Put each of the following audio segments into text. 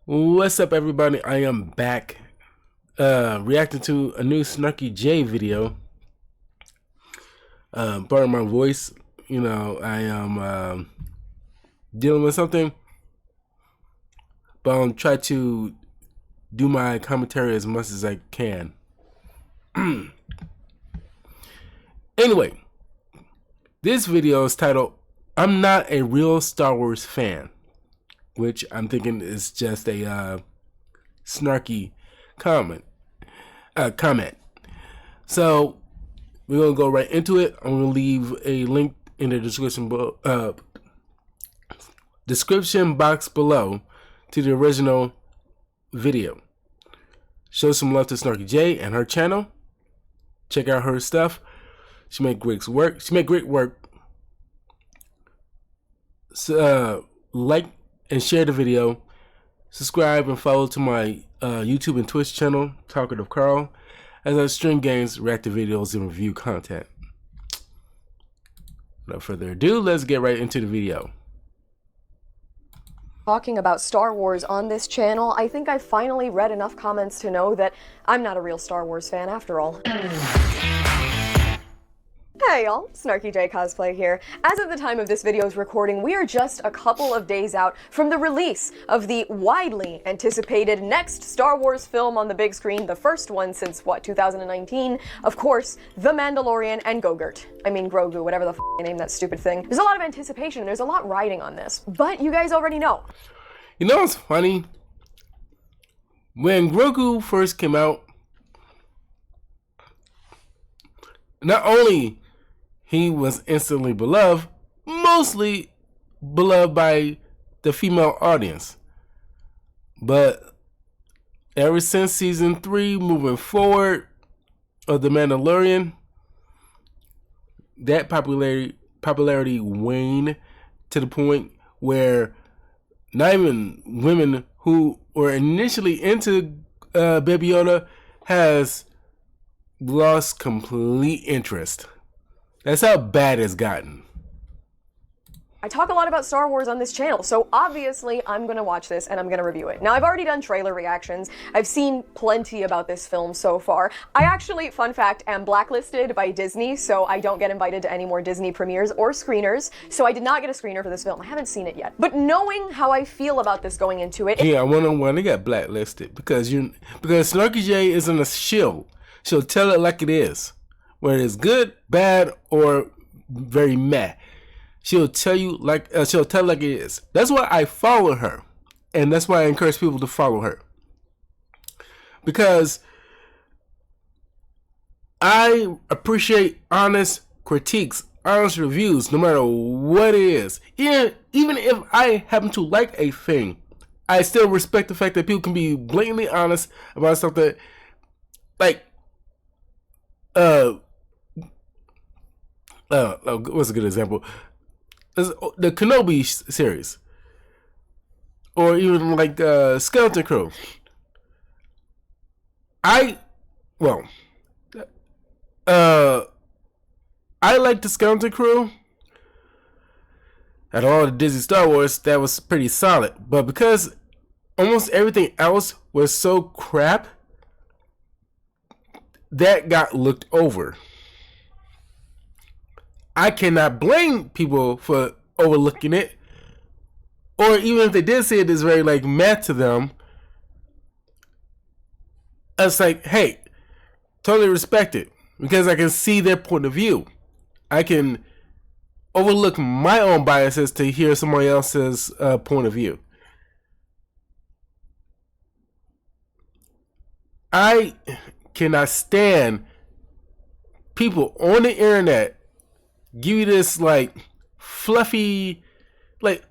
What's up, everybody? I am back reacting to a new Snarky J video. Pardon my voice. I am dealing with something, but I'll try to do my commentary as much as I can. Anyway, this video is titled, "I'm Not a Real Star Wars Fan," which I'm thinking is just a snarky comment. So we're gonna go right into it. I'm gonna leave a link in the description box below to the original video. Show some love to Snarky J and her channel. Check out her stuff. She make great work. So, like and share the video. Subscribe and follow to my YouTube and Twitch channel, Talkative Carl, as I stream games, react to videos, and review content. Without further ado, let's get right into the video. Talking about Star Wars on this channel, I think I finally read enough comments to know that I'm not a real Star Wars fan after all. Hey y'all, Snarky J Cosplay here. As of the time of this video's recording, we are just a couple of days out from the release of the widely anticipated next Star Wars film on the big screen, the first one since, 2019? Of course, The Mandalorian and Grogu, whatever the f*** I name that stupid thing. There's a lot of anticipation, there's a lot riding on this, but you guys already know. You know what's funny? When Grogu first came out, not only he was instantly beloved, mostly beloved by the female audience. But ever since season 3, moving forward of The Mandalorian, that popularity waned to the point where not even women who were initially into Baby Yoda has lost complete interest. That's how bad it's gotten. I talk a lot about Star Wars on this channel, so obviously I'm gonna watch this and I'm gonna review it. Now, I've already done trailer reactions. I've seen plenty about this film so far. I actually, fun fact, am blacklisted by Disney, so I don't get invited to any more Disney premieres or screeners, so I did not get a screener for this film. I haven't seen it yet. But knowing how I feel about this going into it... Yeah, I wonder when they got blacklisted, because Snarky J isn't a shill. She'll tell it like it is. Whether it's good, bad, or very meh. She'll tell you like it is. That's why I follow her, and that's why I encourage people to follow her, because I appreciate honest critiques, honest reviews, no matter what it is. Even if I happen to like a thing, I still respect the fact that people can be blatantly honest about something. Like, what's a good example? The Kenobi series, or even like Skeleton Crew. I like the Skeleton Crew. Out of all the Disney Star Wars, that was pretty solid. But because almost everything else was so crap, that got looked over. I cannot blame people for overlooking it, or even if they did say it is very like mad to them. It's like, hey, totally respect it, because I can see their point of view. I can overlook my own biases to hear somebody else's point of view. I cannot stand people on the internet give you this like fluffy, like,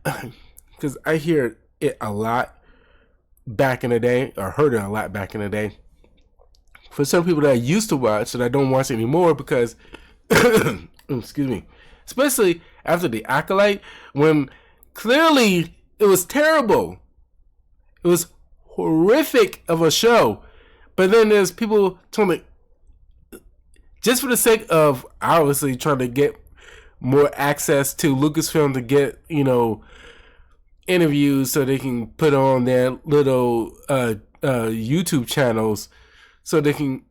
because I hear it a lot back in the day, or heard it a lot back in the day. For some people that I used to watch that I don't watch anymore because, excuse me, especially after The Acolyte, when clearly it was terrible. It was horrific of a show. But then there's people telling me, just for the sake of obviously trying to get more access to Lucasfilm to get, interviews so they can put on their little YouTube channels so they can,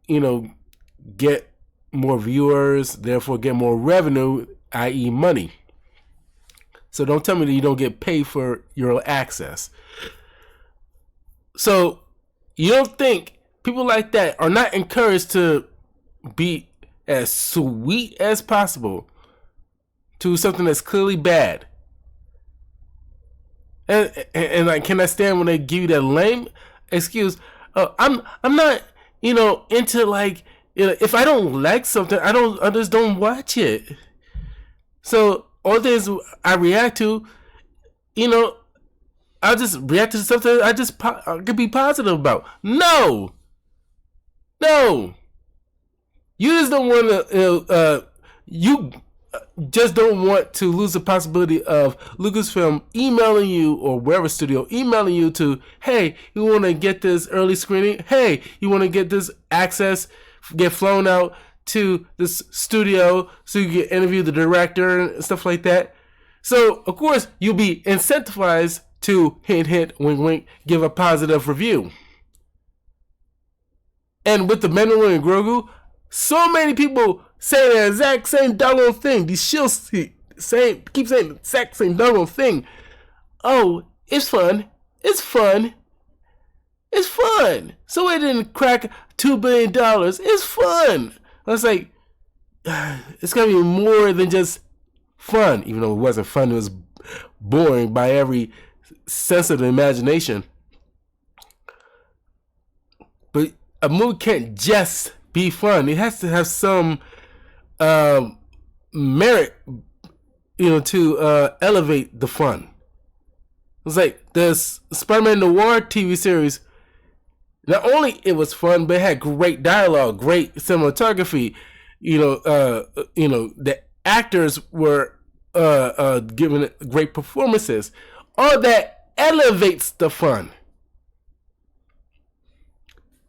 get more viewers, therefore get more revenue, i.e. money. So don't tell me that you don't get paid for your access. So you don't think people like that are not encouraged to be as sweet as possible to something that's clearly bad? And like, can I stand when they give you that lame excuse? I'm not, into like, if I don't like something, I just don't watch it. So all things I react to, I just react to something I could be positive about. No, you just don't want to. You just don't want to lose the possibility of Lucasfilm emailing you or wherever studio emailing you to, hey, you want to get this early screening? Hey, you want to get this access, get flown out to this studio so you can interview the director and stuff like that. So, of course, you'll be incentivized to hint, hint, wink, wink, give a positive review. And with the Mandalorian and Grogu, so many people say the exact same doggone thing. These shills keep saying the exact same doggone thing. Oh, it's fun. It's fun. It's fun. So it didn't crack $2 billion. It's fun. I was like, it's gotta be more than just fun. Even though it wasn't fun, it was boring by every sense of the imagination. But a movie can't just be fun. It has to have some merit, to elevate the fun. It's like the Spider-Man Noir TV series. Not only it was fun, but it had great dialogue, great cinematography. The actors were giving great performances. All that elevates the fun.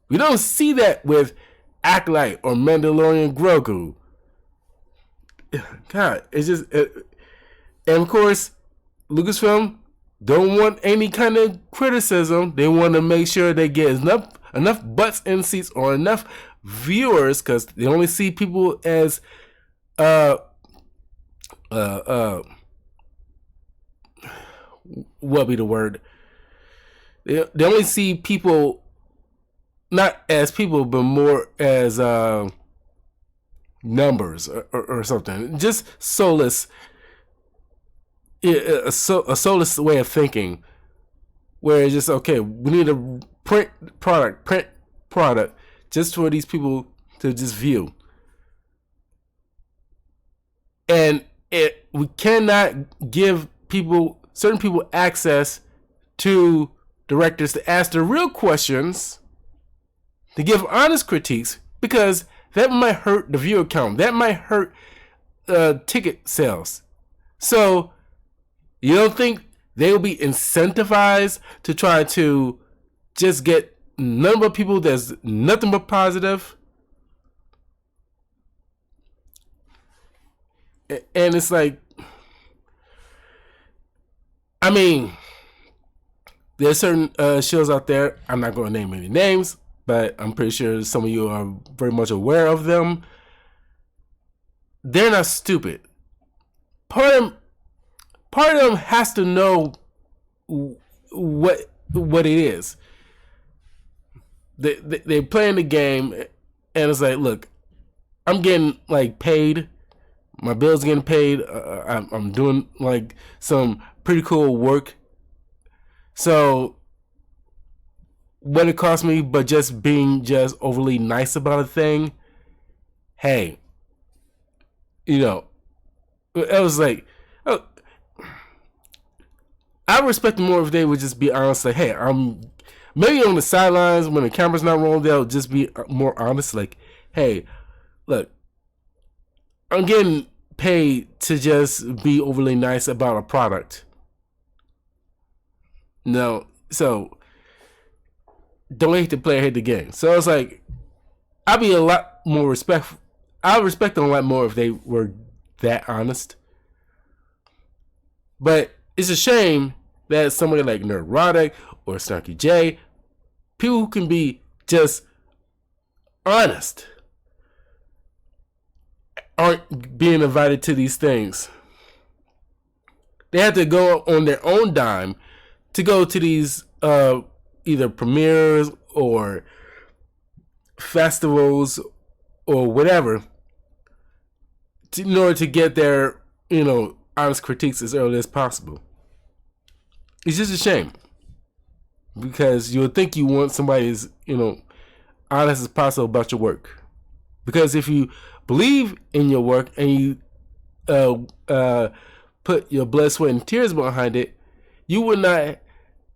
We don't see that with Acolyte or Mandalorian Grogu. God, it's just, and of course, Lucasfilm don't want any kind of criticism. They want to make sure they get enough butts in seats or enough viewers, because they only see people as what be the word? They only see people not as people, but more as numbers or something. Just soulless. A soulless way of thinking, where it's just, okay, we need a print product just for these people to just view. And we cannot give certain people access to directors to ask the real questions, to give honest critiques, because that might hurt the viewer count. That might hurt ticket sales. So you don't think they'll be incentivized to try to just get number of people that's nothing but positive? And it's like, I mean, there's certain shows out there, I'm not going to name any names, but I'm pretty sure some of you are very much aware of them. They're not stupid. Part of them has to know what it is. They're playing the game, and it's like, look, I'm getting like paid. My bill's getting paid. I'm doing like some pretty cool work. So what it costs me, but just being just overly nice about a thing. Hey, it was like, oh, I respect them more if they would just be honest. Like, hey, I'm maybe on the sidelines when the camera's not rolling, they'll just be more honest. Like, hey, look, I'm getting paid to just be overly nice about a product. No, so don't hate the player, hate the game. So it's like, I'd be a lot more respectful. I would respect them a lot more if they were that honest. But it's a shame that somebody like Neurotic or Snarky J, people who can be just honest, aren't being invited to these things. They have to go on their own dime to go to these either premieres or festivals or whatever in order to get their, honest critiques as early as possible. It's just a shame, because you would think you want somebody as, honest as possible about your work. Because if you believe in your work and you put your blood, sweat, and tears behind it, you would not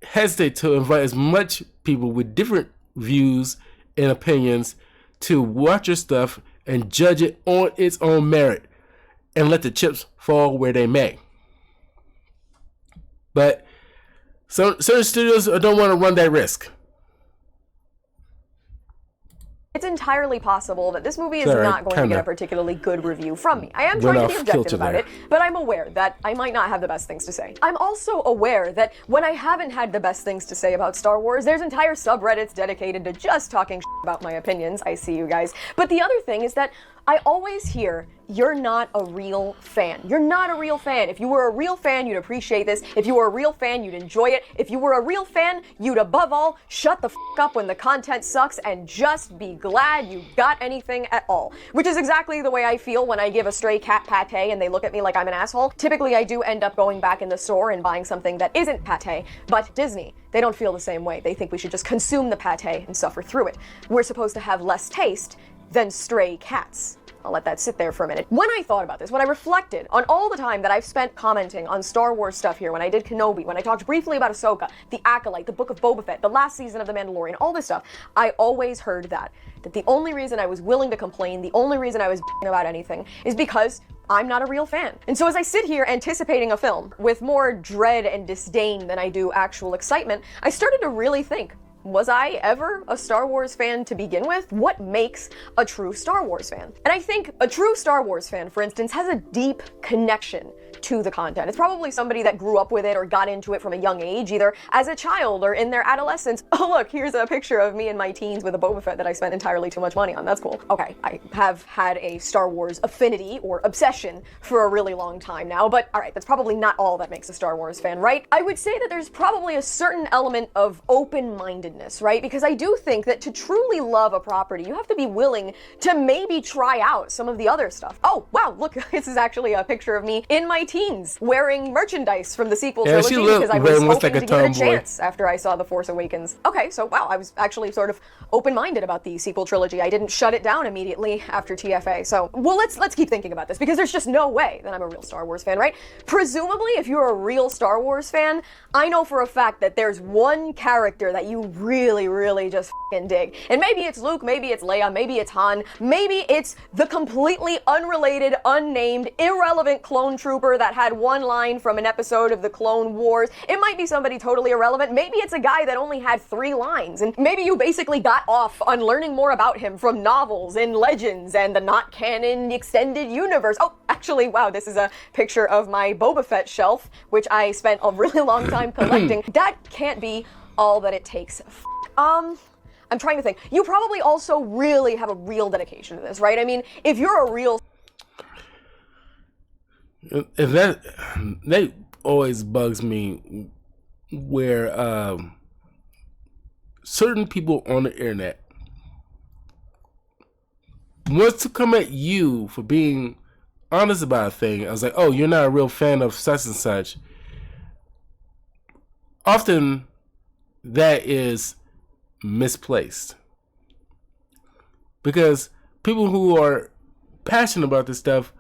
hesitate to invite as much people with different views and opinions to watch your stuff and judge it on its own merit and let the chips fall where they may. But certain studios don't want to run that risk. It's entirely possible that this movie is not going to get a particularly good review from me. I am trying to be objective about it, but I'm aware that I might not have the best things to say. I'm also aware that when I haven't had the best things to say about Star Wars, there's entire subreddits dedicated to just talking about my opinions. I see you guys. But the other thing is that I always hear, you're not a real fan. You're not a real fan. If you were a real fan, you'd appreciate this. If you were a real fan, you'd enjoy it. If you were a real fan, you'd above all shut the f up when the content sucks and just be glad you got anything at all. Which is exactly the way I feel when I give a stray cat pate and they look at me like I'm an asshole. Typically, I do end up going back in the store and buying something that isn't pate, but Disney, they don't feel the same way. They think we should just consume the pate and suffer through it. We're supposed to have less taste than stray cats. I'll let that sit there for a minute. When I thought about this, when I reflected on all the time that I've spent commenting on Star Wars stuff here, when I did Kenobi, when I talked briefly about Ahsoka, The Acolyte, the Book of Boba Fett, the last season of The Mandalorian, all this stuff, I always heard that the only reason I was willing to complain, the only reason I was about anything, is because I'm not a real fan. And so as I sit here anticipating a film with more dread and disdain than I do actual excitement, I started to really think, was I ever a Star Wars fan to begin with? What makes a true Star Wars fan? And I think a true Star Wars fan, for instance, has a deep connection to the content. It's probably somebody that grew up with it or got into it from a young age, either as a child or in their adolescence. Oh look, here's a picture of me in my teens with a Boba Fett that I spent entirely too much money on. That's cool. Okay, I have had a Star Wars affinity or obsession for a really long time now, but alright, that's probably not all that makes a Star Wars fan, right? I would say that there's probably a certain element of open-mindedness, right? Because I do think that to truly love a property, you have to be willing to maybe try out some of the other stuff. Oh, wow, look, this is actually a picture of me in my teens wearing merchandise from the sequel trilogy because I was hoping to give it a chance after I saw The Force Awakens. Okay, so wow, I was actually sort of open-minded about the sequel trilogy. I didn't shut it down immediately after TFA. So, well, let's keep thinking about this, because there's just no way that I'm a real Star Wars fan, right? Presumably, if you're a real Star Wars fan, I know for a fact that there's one character that you really just f***ing dig. And maybe it's Luke, maybe it's Leia, maybe it's Han, maybe it's the completely unrelated, unnamed, irrelevant clone trooper that had one line from an episode of the Clone Wars. It might be somebody totally irrelevant. Maybe it's a guy that only had 3 lines, and maybe you basically got off on learning more about him from novels and legends and the not canon extended universe. Oh, actually, wow, this is a picture of my Boba Fett shelf, which I spent a really long time collecting. That can't be all that it takes. I'm trying to think. You probably also really have a real dedication to this, right? I mean, if you're a real... If that always bugs me, where certain people on the internet wants to come at you for being honest about a thing. I was like, oh, you're not a real fan of such and such. Often that is misplaced, because people who are passionate about this stuff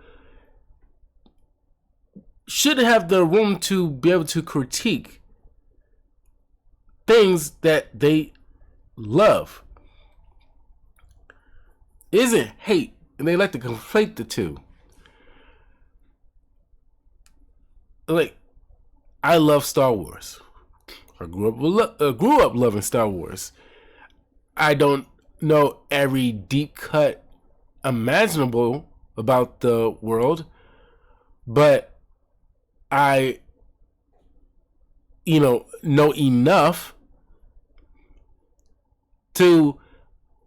should have the room to be able to critique things that they love. It isn't hate, and they like to conflate the two. Like, I love Star Wars. I grew up loving Star Wars. I don't know every deep cut imaginable about the world, but I know enough to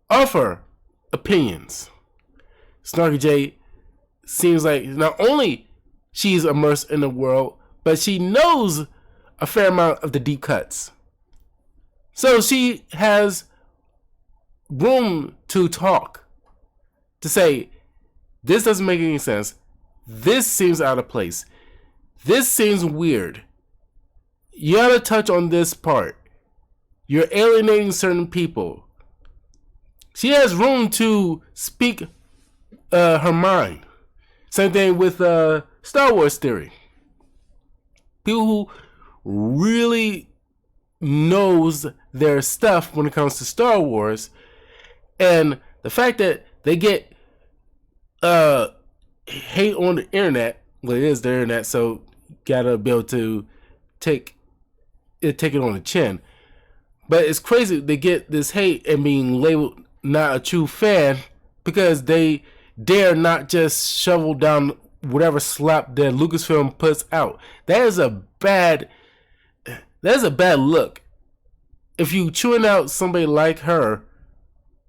offer opinions. Snarky J seems like not only she's immersed in the world, but she knows a fair amount of the deep cuts. So she has room to talk, to say, this doesn't make any sense. This seems out of place. This seems weird. You gotta touch on this part. You're alienating certain people. She has room to speak her mind. Same thing with Star Wars theory. People who really knows their stuff when it comes to Star Wars, and the fact that they get hate on the internet. Well, it is the internet, so gotta be able to take it on the chin. But it's crazy they get this hate and being labeled not a true fan because they dare not just shovel down whatever slop that Lucasfilm puts out. That is a bad look. If you chewing out somebody like her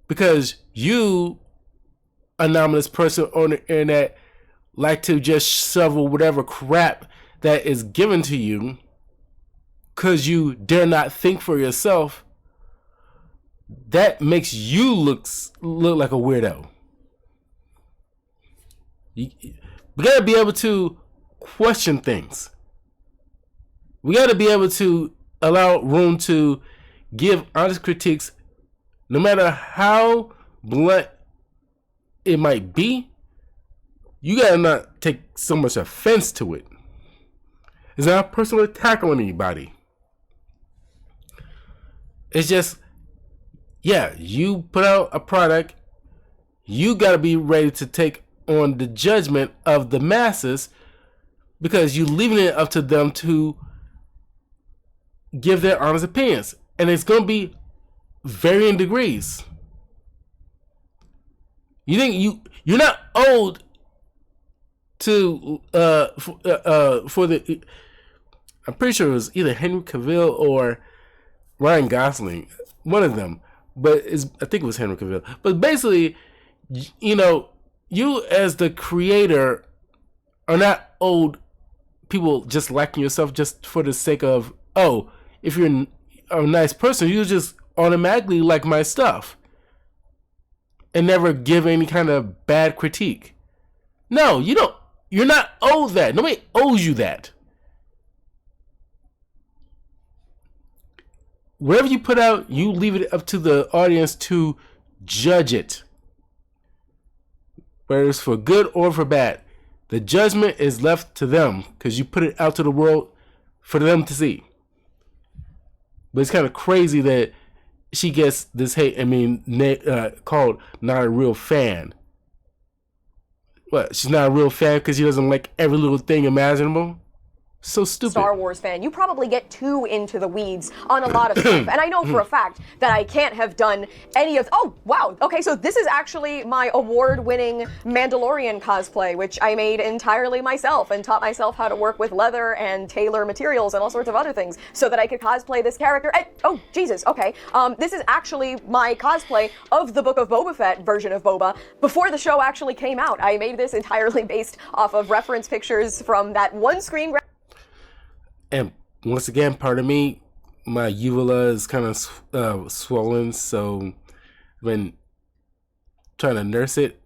because you, anonymous person on the internet, like to just shovel whatever crap that is given to you because you dare not think for yourself, that makes you look like a weirdo. We gotta be able to question things. We gotta be able to allow room to give honest critiques, no matter how blunt it might be. You gotta not take so much offense to it. It's not a personal attack on anybody. It's just, yeah, you put out a product, you gotta be ready to take on the judgment of the masses because you're leaving it up to them to give their honest opinions. And it's gonna be varying degrees. You think you're not owed to for the, I'm pretty sure it was either Henry Cavill or Ryan Gosling, one of them, but I think it was Henry Cavill. But basically, you as the creator are not owed people just liking yourself just for the sake of, oh, if you're a nice person, you just automatically like my stuff and never give any kind of bad critique. No, you don't. You're not owed that. Nobody owes you that. Whatever you put out, you leave it up to the audience to judge it. Whether it's for good or for bad. The judgment is left to them because you put it out to the world for them to see. But it's kind of crazy that she gets this hate, called not a real fan. What? She's not a real fan because she doesn't like every little thing imaginable? So stupid. Star Wars fan, you probably get too into the weeds on a lot of stuff. And I know for a fact that I can't have done any of, oh, wow. Okay, so this is actually my award-winning Mandalorian cosplay, which I made entirely myself and taught myself how to work with leather and tailor materials and all sorts of other things so that I could cosplay this character. And, oh, Jesus, okay. This is actually my cosplay of the Book of Boba Fett version of Boba before the show actually came out. I made this entirely based off of reference pictures from that one screen grab. And once again, pardon me, my uvula is kind of swollen, so I've been trying to nurse it.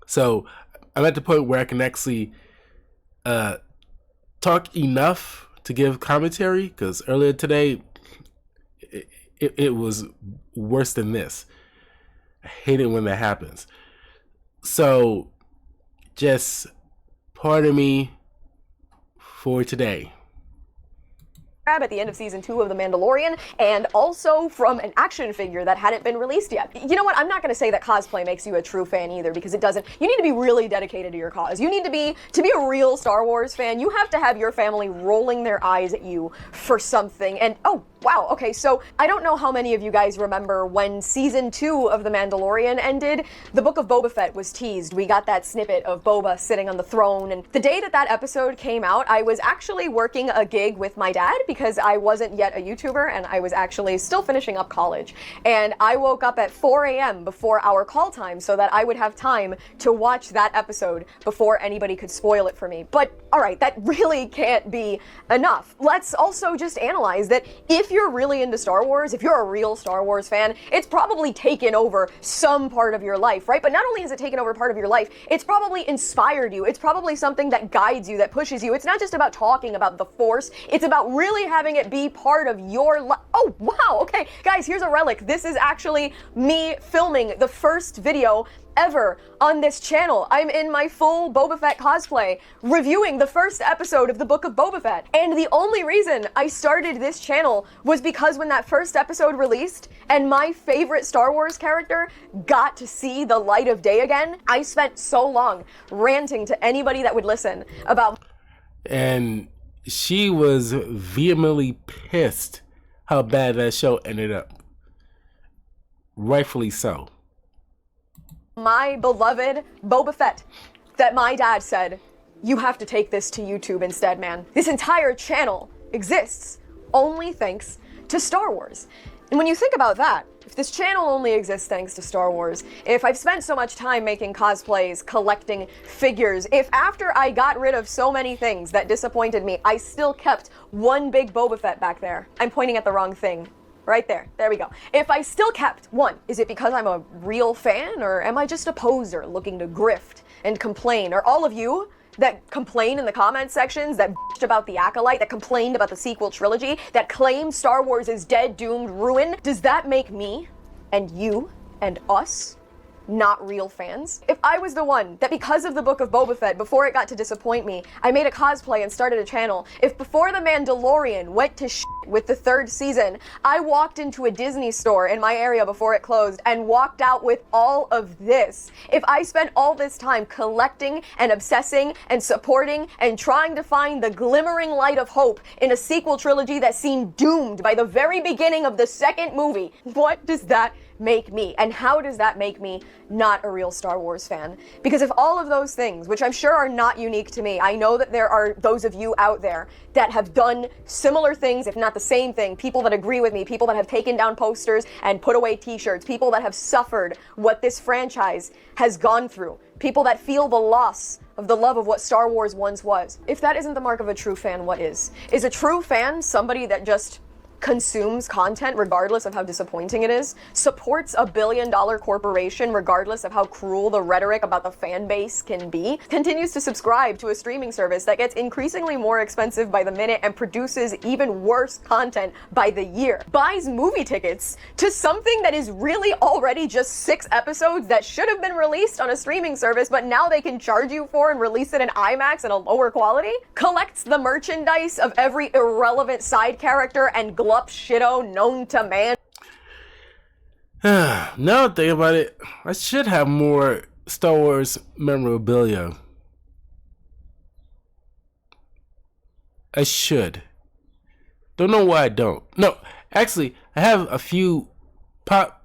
So I'm at the point where I can actually talk enough to give commentary, because earlier today, it was worse than this. I hate it when that happens. So just pardon me for today. At the end of season 2 of The Mandalorian, and also from an action figure that hadn't been released yet. You know what? I'm not going to say that cosplay makes you a true fan either, because it doesn't. You need to be really dedicated to your cause. You need to be a real Star Wars fan. You have to have your family rolling their eyes at you for something. And oh, Wow, okay, so I don't know how many of you guys remember when season 2 of The Mandalorian ended. The Book of Boba Fett was teased. We got that snippet of Boba sitting on the throne, and the day that that episode came out, I was actually working a gig with my dad because I wasn't yet a YouTuber and I was actually still finishing up college. And I woke up at 4 a.m. before our call time so that I would have time to watch that episode before anybody could spoil it for me. But alright, that really can't be enough. Let's also just analyze that if you're really into Star Wars, if you're a real Star Wars fan, it's probably taken over some part of your life, right? But not only has it taken over part of your life, it's probably inspired you. It's probably something that guides you, that pushes you. It's not just about talking about the Force, it's about really having it be part of your life. Oh, wow, okay. Guys, here's a relic. This is actually me filming the first video ever on this channel. I'm in my full Boba Fett cosplay, reviewing the first episode of the Book of Boba Fett. And the only reason I started this channel was because when that first episode released and my favorite Star Wars character got to see the light of day again, I spent so long ranting to anybody that would listen about. And she was vehemently pissed how bad that show ended up. Rightfully so. My beloved Boba Fett, that my dad said, you have to take this to YouTube instead, man. This entire channel exists only thanks to Star Wars. And when you think about that, if this channel only exists thanks to Star Wars, if I've spent so much time making cosplays, collecting figures, if after I got rid of so many things that disappointed me, I still kept one big Boba Fett back there. I'm pointing at the wrong thing. Right there. There we go. If I still kept one, is it because I'm a real fan, or am I just a poser looking to grift and complain? Or all of you that complain in the comment sections, that bitched about the Acolyte, that complained about the sequel trilogy, that claim Star Wars is dead, doomed, ruined, does that make me and you and us not real fans? If I was the one that, because of the Book of Boba Fett, before it got to disappoint me, I made a cosplay and started a channel, if before The Mandalorian went to shit with the 3rd season, I walked into a Disney store in my area before it closed and walked out with all of this, if I spent all this time collecting and obsessing and supporting and trying to find the glimmering light of hope in a sequel trilogy that seemed doomed by the very beginning of the 2nd movie, what does that make me? And how does that make me not a real Star Wars fan? Because if all of those things, which I'm sure are not unique to me, I know that there are those of you out there that have done similar things, if not the same thing, people that agree with me, people that have taken down posters and put away t-shirts, people that have suffered what this franchise has gone through, people that feel the loss of the love of what Star Wars once was. If that isn't the mark of a true fan, what is? Is a true fan somebody that just consumes content regardless of how disappointing it is, supports a billion-dollar corporation regardless of how cruel the rhetoric about the fan base can be, continues to subscribe to a streaming service that gets increasingly more expensive by the minute and produces even worse content by the year, buys movie tickets to something that is really already just 6 episodes that should have been released on a streaming service, but now they can charge you for and release it in IMAX in a lower quality, collects the merchandise of every irrelevant side character and glup shitto known to man. Now I think about it, I should have more Star Wars memorabilia. I should. Don't know why I don't. No, actually, I have a few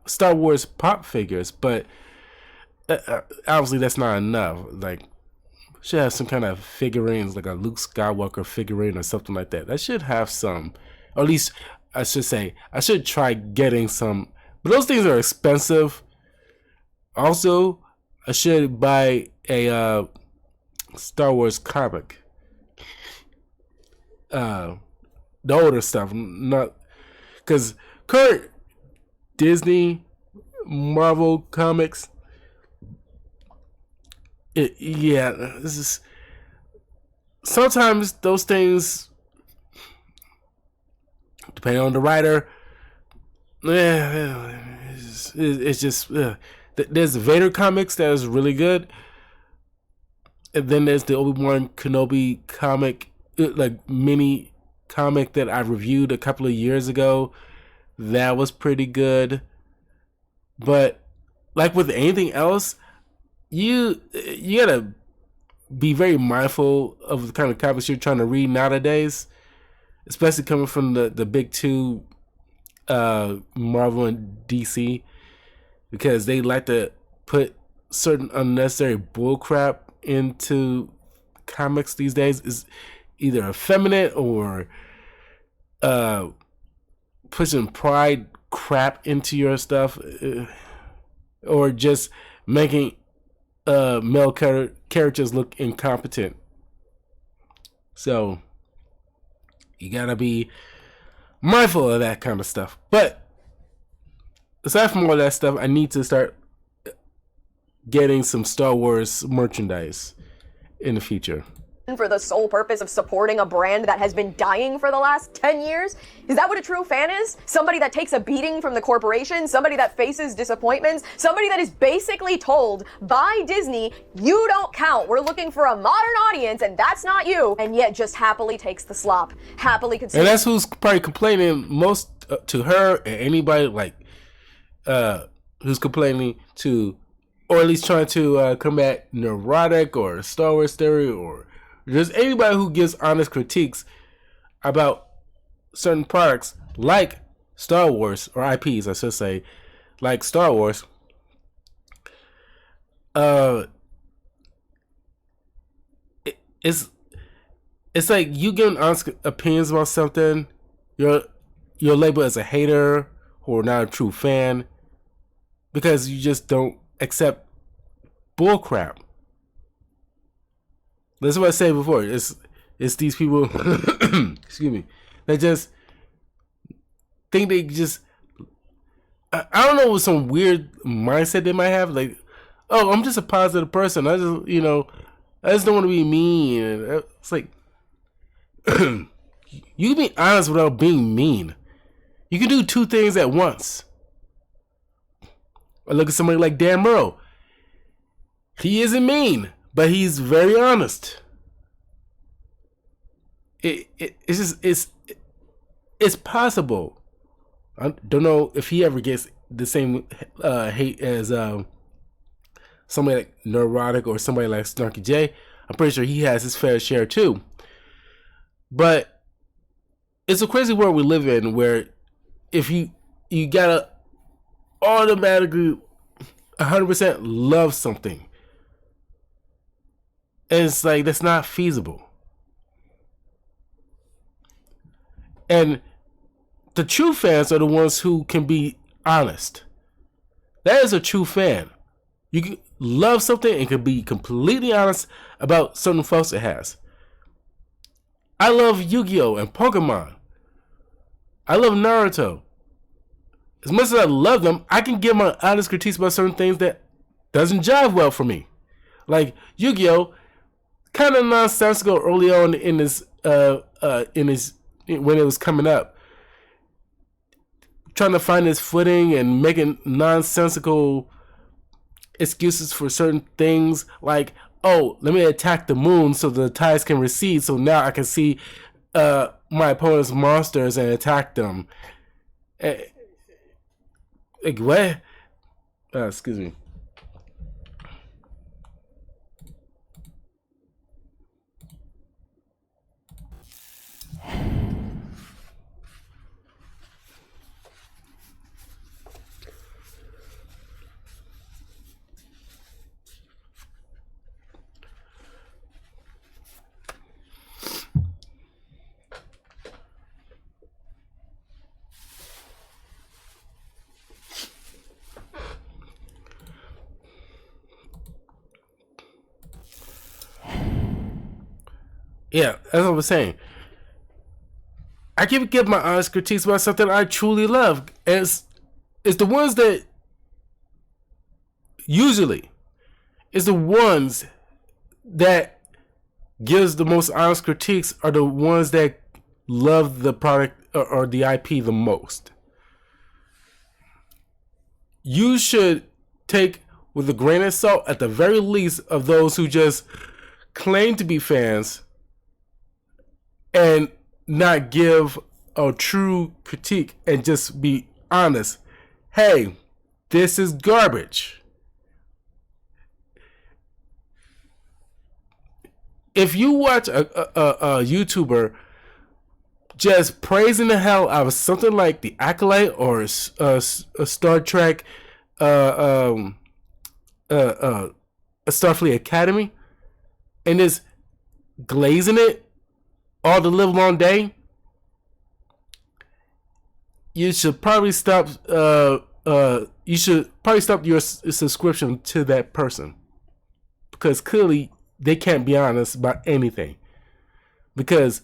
Star Wars pop figures, but obviously that's not enough. Like, should have some kind of figurines, like a Luke Skywalker figurine or something like that. I should have some, or at least I should say I should try getting some. But those things are expensive. Also, I should buy a Star Wars comic. The older stuff, not because current Disney, Marvel comics. Yeah, this is sometimes those things, depending on the writer, it's just there's Vader comics that is really good, and then there's the Obi-Wan Kenobi comic, like mini comic that I reviewed a couple of years ago. That was pretty good, but like with anything else, you gotta be very mindful of the kind of comics you're trying to read nowadays, especially coming from the big two Marvel and DC, because they like to put certain unnecessary bullcrap into comics these days. Is either effeminate or pushing pride crap into your stuff, or just making male characters look incompetent. So you gotta be mindful of that kind of stuff. But aside from all that stuff, I need to start getting some Star Wars merchandise in the future. For the sole purpose of supporting a brand that has been dying for the last 10 years? Is that what a true fan is? Somebody that takes a beating from the corporation, somebody that faces disappointments, somebody that is basically told by Disney, you don't count, we're looking for a modern audience and that's not you, and yet just happily takes the slop, happily consumes. And that's who's probably complaining most to her and anybody like who's complaining to, or at least trying to combat neurotic or Star Wars theory, or just anybody who gives honest critiques about certain products like Star Wars, or IPs, I should say, like Star Wars. It's like you giving honest opinions about something, you're labeled as a hater or not a true fan because you just don't accept bullcrap. That's what I said before. It's these people, excuse me, that just think they just, I don't know, what some weird mindset they might have. Like, oh, I'm just a positive person. I just, I just don't want to be mean. And it's like, you can be honest without being mean. You can do two things at once. I look at somebody like Dan Murrow. He isn't mean, but he's very honest. It's possible. I don't know if he ever gets the same hate as somebody like Neurotic or somebody like Snarky J. I'm pretty sure he has his fair share too. But it's a crazy world we live in, where if you gotta automatically 100% love something. And it's like, that's not feasible. And the true fans are the ones who can be honest. That is a true fan. You can love something and can be completely honest about certain faults it has. I love Yu-Gi-Oh! And Pokemon. I love Naruto. As much as I love them, I can give my honest critiques about certain things that doesn't jive well for me. Like Yu-Gi-Oh! Kind of nonsensical early on in his when it was coming up, trying to find his footing and making nonsensical excuses for certain things, like, oh, let me attack the moon so the tides can recede, so now I can see my opponent's monsters and attack them. Like, what? Excuse me. Yeah, that's what I was saying. I can give my honest critiques about something I truly love. It's the ones that usually is the ones that gives the most honest critiques are the ones that love the product or the IP the most. You should take with a grain of salt, at the very least, of those who just claim to be fans and not give a true critique and just be honest. Hey, this is garbage. If you watch a YouTuber just praising the hell out of something like the Acolyte or a Star Trek, a Starfleet Academy, and just glazing it all the live long day, you should probably stop. You should probably stop your subscription to that person, because clearly they can't be honest about anything. Because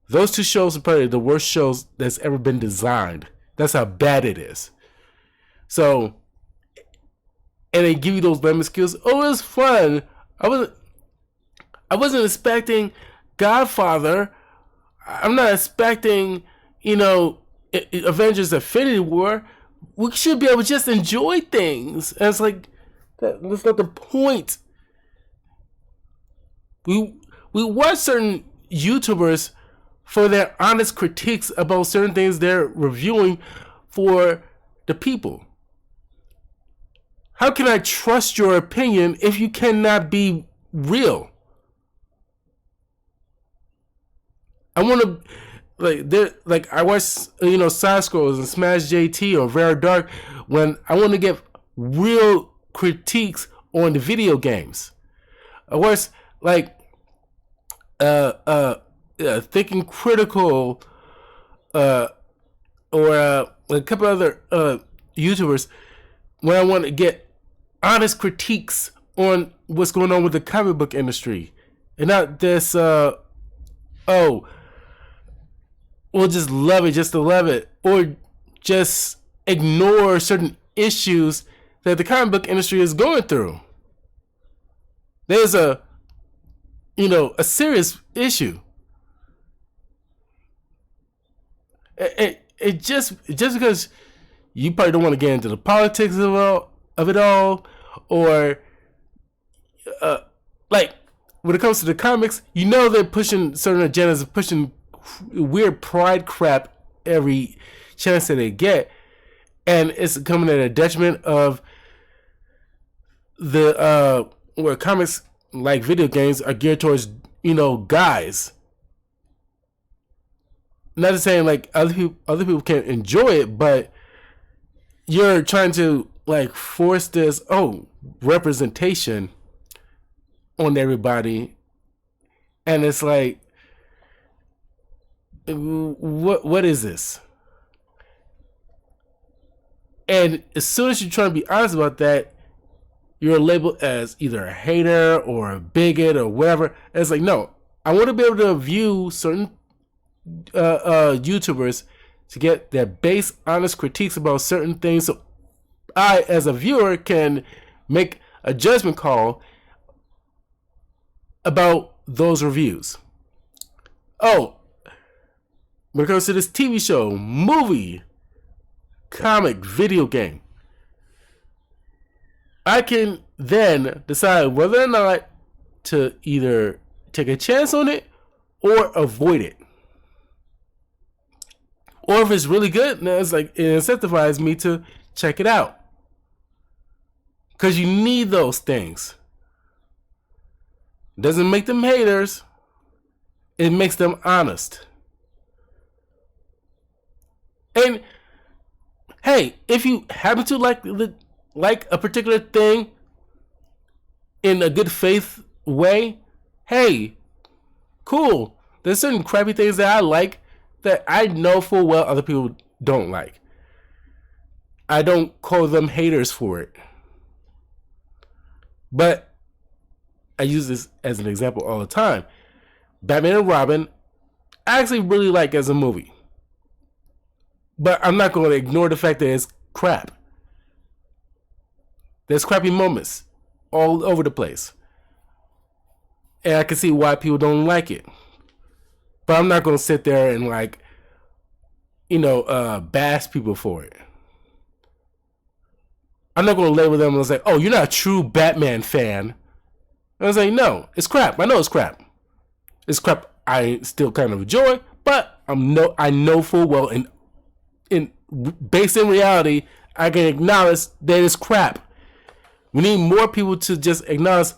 those two shows are probably the worst shows that's ever been designed. That's how bad it is. So, and they give you those lemon skills. Oh, it was fun. I wasn't expecting Godfather. I'm not expecting, Avengers Infinity War. We should be able to just enjoy things. And it's like, that's not the point. We watch certain YouTubers for their honest critiques about certain things they're reviewing for the people. How can I trust your opinion if you cannot be real? I want to I watch side scrolls and Smash JT or Very Dark when I want to get real critiques on the video games. I watch Thinking Critical or a couple other YouTubers when I want to get honest critiques on what's going on with the comic book industry, and not this we'll just love it just to love it, or just ignore certain issues that the comic book industry is going through. There's a serious issue. It just because you probably don't want to get into the politics of it all, or when it comes to the comics, they're pushing certain agendas, pushing weird pride crap every chance that they get, and it's coming at a detriment of the where comics like video games are geared towards guys. Not to saying other people can't enjoy it, but you're trying to force this representation on everybody, and it's what is this? And as soon as you're trying to be honest about that, you're labeled as either a hater or a bigot or whatever. And it's no, I want to be able to view certain YouTubers to get their base honest critiques about certain things, so I as a viewer can make a judgment call about those reviews. When it comes to this TV show, movie, comic, video game, I can then decide whether or not to either take a chance on it or avoid it. Or if it's really good, then it's it incentivizes me to check it out. Because you need those things. It doesn't make them haters. It makes them honest. And hey, if you happen to like a particular thing in a good faith way, hey, cool. There's certain crappy things that I like that I know full well other people don't like. I don't call them haters for it. But I use this as an example all the time. Batman and Robin, I actually really like as a movie. But I'm not going to ignore the fact that it's crap. There's crappy moments all over the place. And I can see why people don't like it. But I'm not going to sit there and bash people for it. I'm not going to label them and say, oh, you're not a true Batman fan. And I was like, no, it's crap. I know it's crap. It's crap I still kind of enjoy, but I know full well based in reality, I can acknowledge that it's crap. We need more people to just acknowledge,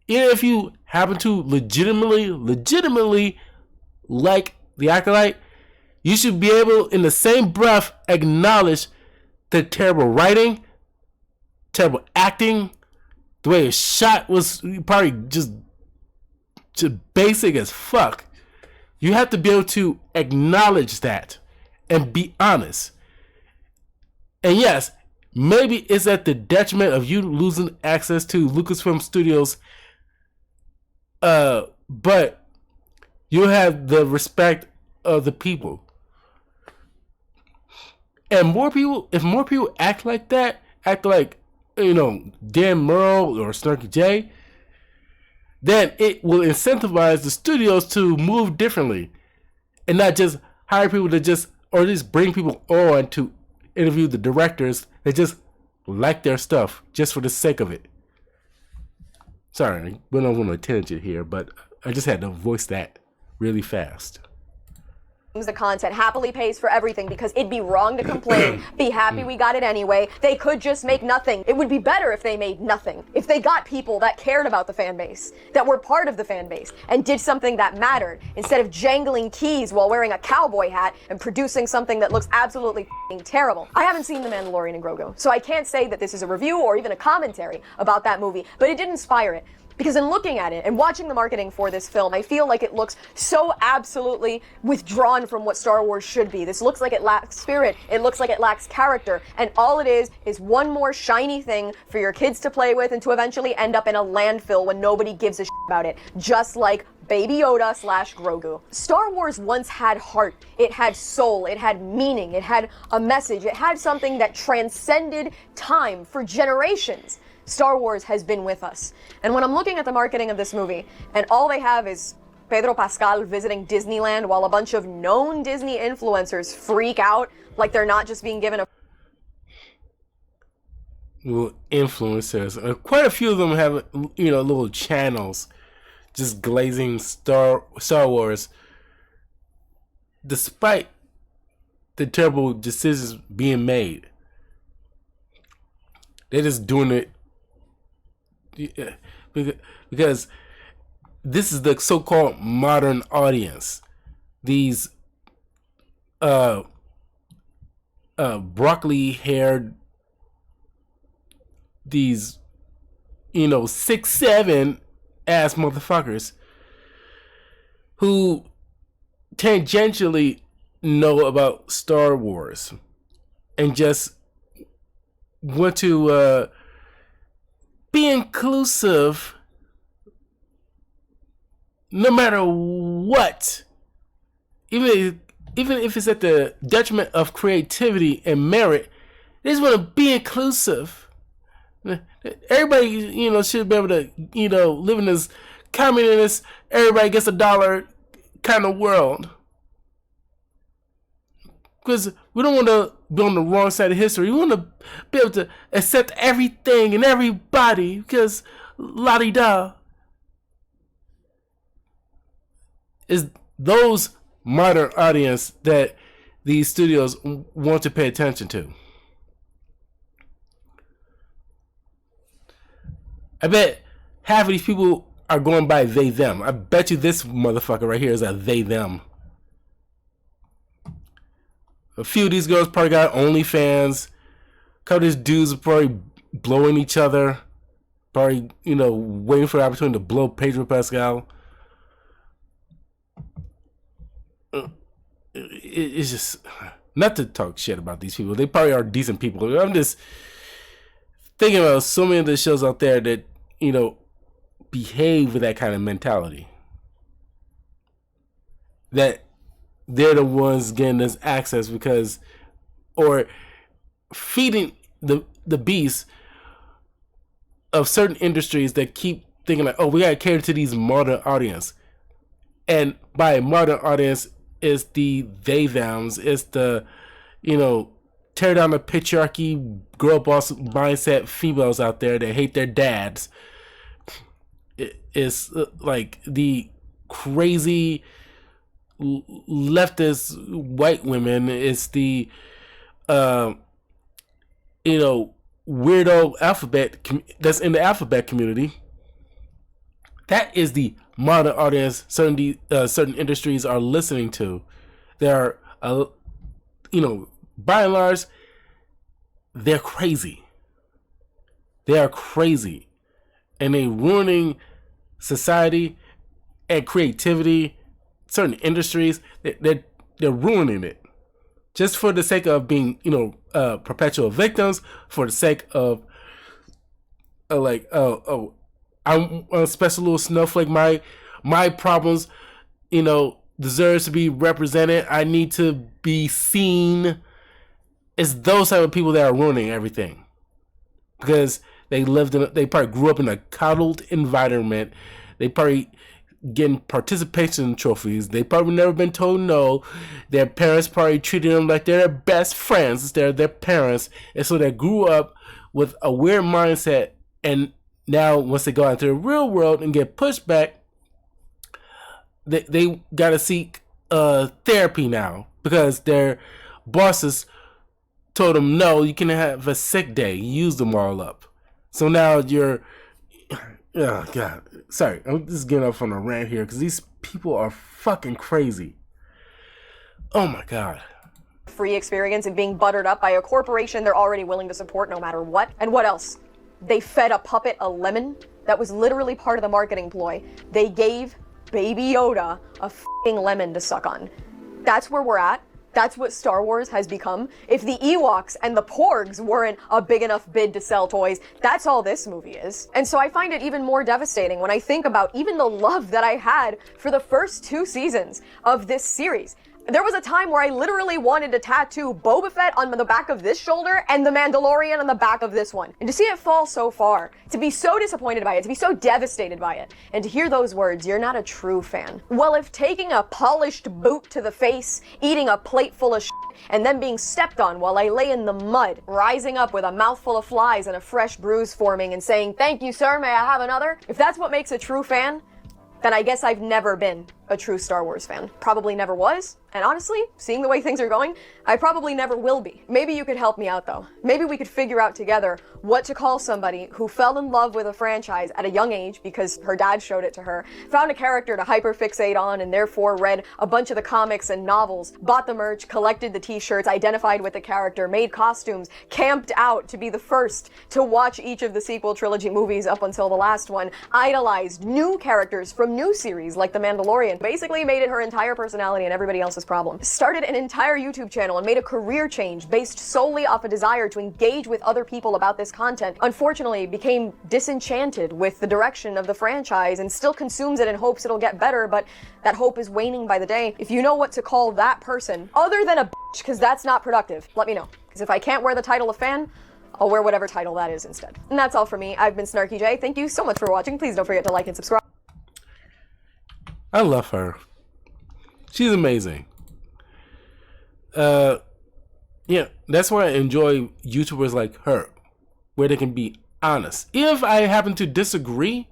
even if you happen to legitimately like the Acolyte, you should be able, in the same breath, acknowledge the terrible writing, terrible acting, the way it shot was probably just basic as fuck. You have to be able to acknowledge that and be honest. And yes, maybe it's at the detriment of you losing access to Lucasfilm Studios, but you have the respect of the people. And if more people act like that, act like, Dan Merle or Snarky J, then it will incentivize the studios to move differently and not just hire people to just, or at least bring people on to interview the directors that just like their stuff just for the sake of it. Sorry, I went on a tangent here, but I just had to voice that really fast. The content happily pays for everything because it'd be wrong to complain, be happy we got it anyway. They could just make nothing. It would be better if they made nothing. If they got people that cared about the fan base, that were part of the fan base, and did something that mattered, instead of jangling keys while wearing a cowboy hat and producing something that looks absolutely terrible. I haven't seen The Mandalorian and Grogu, so I can't say that this is a review or even a commentary about that movie, but it did inspire it. Because in looking at it and watching the marketing for this film, I feel like it looks so absolutely withdrawn from what Star Wars should be. This looks like it lacks spirit. It looks like it lacks character. And all it is one more shiny thing for your kids to play with and to eventually end up in a landfill when nobody gives a shit about it. Just like Baby Yoda / Grogu. Star Wars once had heart. It had soul. It had meaning. It had a message. It had something that transcended time for generations. Star Wars has been with us. And when I'm looking at the marketing of this movie, and all they have is Pedro Pascal visiting Disneyland while a bunch of known Disney influencers freak out like they're not just being given a... Little influencers. Quite a few of them have, little channels just glazing Star Wars. Despite the terrible decisions being made, they're just doing it. Yeah, because this is the so-called modern audience. These broccoli-haired, these 6'7" ass motherfuckers who tangentially know about Star Wars and just want to be inclusive no matter what, even if it's at the detriment of creativity and merit. They just want to be inclusive. Everybody, should be able to, live in this communist, everybody gets $1 kind of world. Because we don't want to be on the wrong side of history. We want to be able to accept everything and everybody. Because la-di-da. Is those modern audience that these studios want to pay attention to. I bet half of these people are going by they, them. I bet you this motherfucker right here is a they, them. A few of these girls probably got OnlyFans. A couple of these dudes are probably blowing each other. Probably, waiting for the opportunity to blow Pedro Pascal. It's just, not to talk shit about these people. They probably are decent people. I'm just thinking about so many of the shows out there that, behave with that kind of mentality. That they're the ones getting this access because, or feeding the beast of certain industries that keep thinking like, oh, we gotta cater to these modern audience. And by modern audience, it's the they thems, it's the, tear down the patriarchy, girl boss mindset females out there that hate their dads. It's like the crazy leftist white women. It's the weirdo alphabet that's in the alphabet community That is the modern audience certain industries are listening to. They're, by and large, they're crazy. They are crazy. And they ruining society and creativity, certain industries. They're ruining it. Just for the sake of being, perpetual victims, for the sake of, I'm a special little snowflake. My problems, deserves to be represented. I need to be seen. It's those type of people that are ruining everything. Because they probably grew up in a coddled environment. They probably getting participation trophies. They probably never been told no. Their parents probably treated them like they're their best friends instead of their parents. And so they grew up with a weird mindset. And now once they go out into the real world and get pushed back, they got to seek therapy now because their bosses told them, no, you can have a sick day. You used them all up. So now you're... Oh, God. Sorry, I'm just getting off on a rant here because these people are fucking crazy. Oh, my God. Free experience and being buttered up by a corporation they're already willing to support no matter what. And what else? They fed a puppet a lemon. That was literally part of the marketing ploy. They gave Baby Yoda a f***ing lemon to suck on. That's where we're at. That's what Star Wars has become. If the Ewoks and the Porgs weren't a big enough bid to sell toys, that's all this movie is. And so I find it even more devastating when I think about even the love that I had for the first 2 seasons of this series. There was a time where I literally wanted to tattoo Boba Fett on the back of this shoulder and the Mandalorian on the back of this one. And to see it fall so far, to be so disappointed by it, to be so devastated by it, and to hear those words, "You're not a true fan." Well, if taking a polished boot to the face, eating a plate full of shit, and then being stepped on while I lay in the mud, rising up with a mouthful of flies and a fresh bruise forming and saying, "Thank you, sir, may I have another?" If that's what makes a true fan, then I guess I've never been a true Star Wars fan. Probably never was. And honestly, seeing the way things are going, I probably never will be. Maybe you could help me out though. Maybe we could figure out together what to call somebody who fell in love with a franchise at a young age because her dad showed it to her, found a character to hyperfixate on and therefore read a bunch of the comics and novels, bought the merch, collected the t-shirts, identified with the character, made costumes, camped out to be the first to watch each of the sequel trilogy movies up until the last one, idolized new characters from new series like The Mandalorian, basically made it her entire personality and everybody else's problem. Started an entire YouTube channel and made a career change based solely off a desire to engage with other people about this content. Unfortunately, became disenchanted with the direction of the franchise and still consumes it in hopes it'll get better, but that hope is waning by the day. If you know what to call that person, other than a bitch, because that's not productive, let me know. Because if I can't wear the title of fan, I'll wear whatever title that is instead. And that's all for me. I've been Snarky J. Thank you so much for watching. Please don't forget to like and subscribe. I love her. She's amazing. Yeah, that's why I enjoy YouTubers like her, where they can be honest. If I happen to disagree,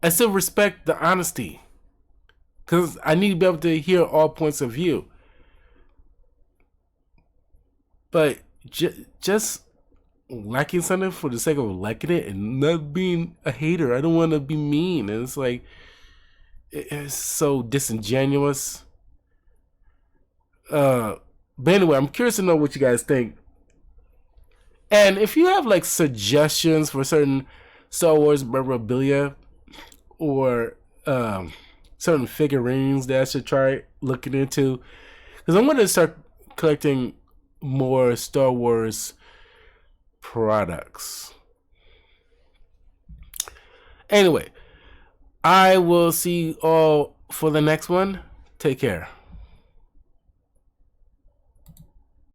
I still respect the honesty, because I need to be able to hear all points of view. But just liking something for the sake of liking it and not being a hater. I don't want to be mean. And it's like, it's so disingenuous. But anyway, I'm curious to know what you guys think. And if you have like suggestions for certain Star Wars memorabilia or certain figurines that I should try looking into, because I'm going to start collecting more Star Wars products. Anyway, I will see you all for the next one. Take care.